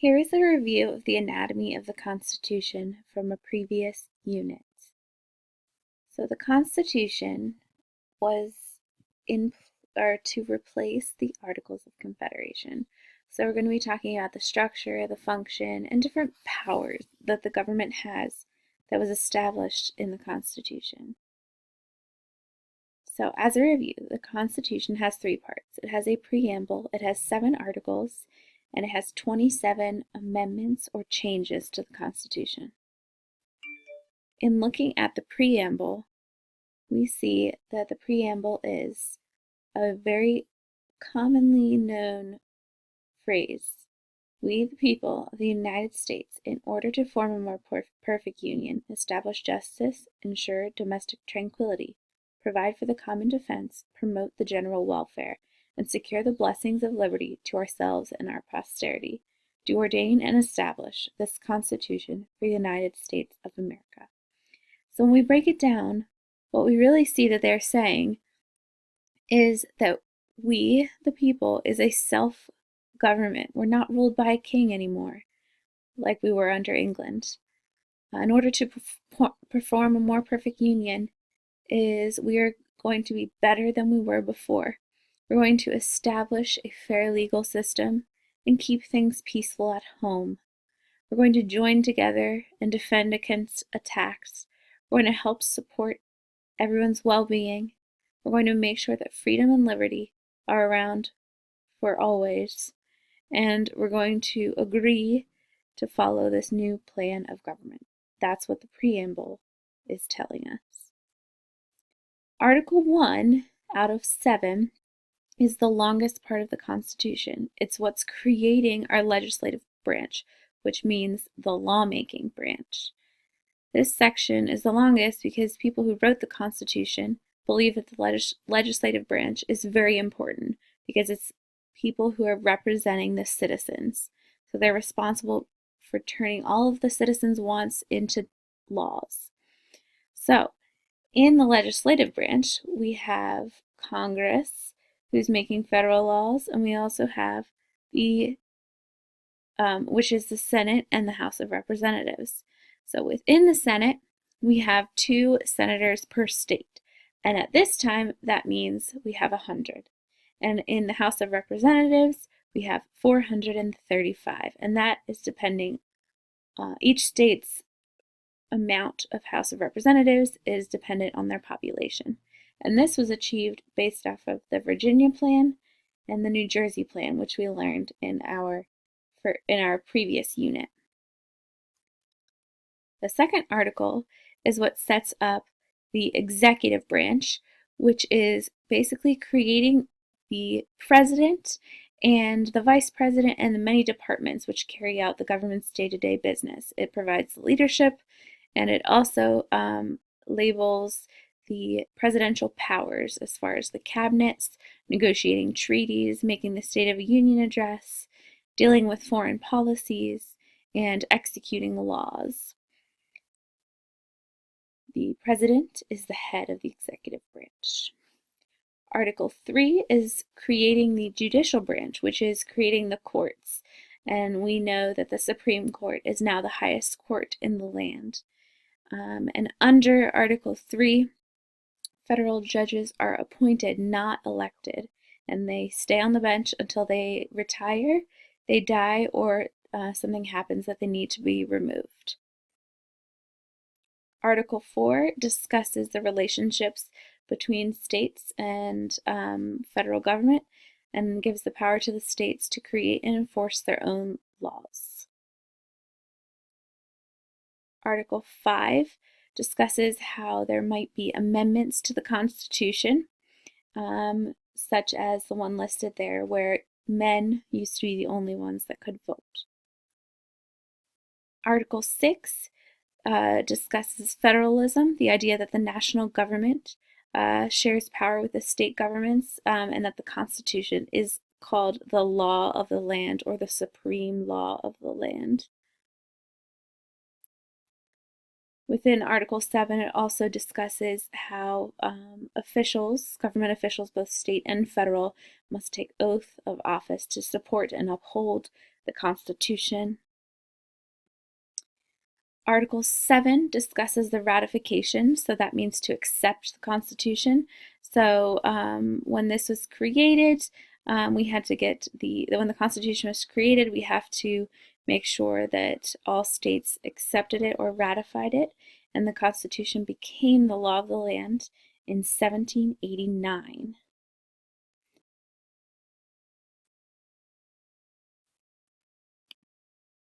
Here is a review of the anatomy of the Constitution from a previous unit. So the Constitution was to replace the Articles of Confederation. So we're going to be talking about the structure, the function, and different powers that the government has that was established in the Constitution. So as a review, the Constitution has three parts. It has a preamble, it has 7 articles, and it has 27 amendments or changes to the Constitution. In looking at the preamble, we see that the preamble is a very commonly known phrase. We, the people of the United States, in order to form a more perfect union, establish justice, ensure domestic tranquility, provide for the common defense, promote the general welfare, and secure the blessings of liberty to ourselves and our posterity, do ordain and establish this Constitution for the United States of America. So when we break it down, what we really see that they're saying is that we, the people, is a self-government. We're not ruled by a king anymore, like we were under England. In order to perform a more perfect union, we are going to be better than we were before. We're going to establish a fair legal system and keep things peaceful at home. We're going to join together and defend against attacks. We're going to help support everyone's well-being. We're going to make sure that freedom and liberty are around for always. And we're going to agree to follow this new plan of government. That's what the preamble is telling us. Article 1 out of 7 is the longest part of the Constitution. It's what's creating our legislative branch, which means the lawmaking branch. This section is the longest because people who wrote the Constitution believe that the legislative branch is very important because it's people who are representing the citizens. So they're responsible for turning all of the citizens' wants into laws. So in the legislative branch, we have Congress, who's making federal laws, and we also have the which is the Senate and the House of Representatives. So within the Senate, we have 2 senators per state. And at this time, that means we have 100. And in the House of Representatives, we have 435. And that is depending, each state's amount of House of Representatives is dependent on their population. And this was achieved based off of the Virginia Plan and the New Jersey Plan, which we learned in our previous unit. The second article is what sets up the executive branch, which is basically creating the president and the vice president and the many departments which carry out the government's day-to-day business. It provides leadership, and it also labels the presidential powers as far as the cabinets, negotiating treaties, making the State of the Union address, dealing with foreign policies, and executing laws. The president is the head of the executive branch. Article 3 is creating the judicial branch, which is creating the courts. And we know that the Supreme Court is now the highest court in the land. And under Article 3, federal judges are appointed, not elected, and they stay on the bench until they retire, they die, or something happens that they need to be removed. Article 4 discusses the relationships between states and federal government and gives the power to the states to create and enforce their own laws. Article 5 discusses how there might be amendments to the Constitution, such as the one listed there where men used to be the only ones that could vote. Article 6 discusses federalism, the idea that the national government shares power with the state governments, and that the Constitution is called the law of the land or the supreme law of the land. Within Article 7, it also discusses how government officials, both state and federal, must take oath of office to support and uphold the Constitution. Article 7 discusses the ratification, so that means to accept the Constitution. So when this was created, we had to get when the Constitution was created, we have to make sure that all states accepted it or ratified it, and the Constitution became the law of the land in 1789.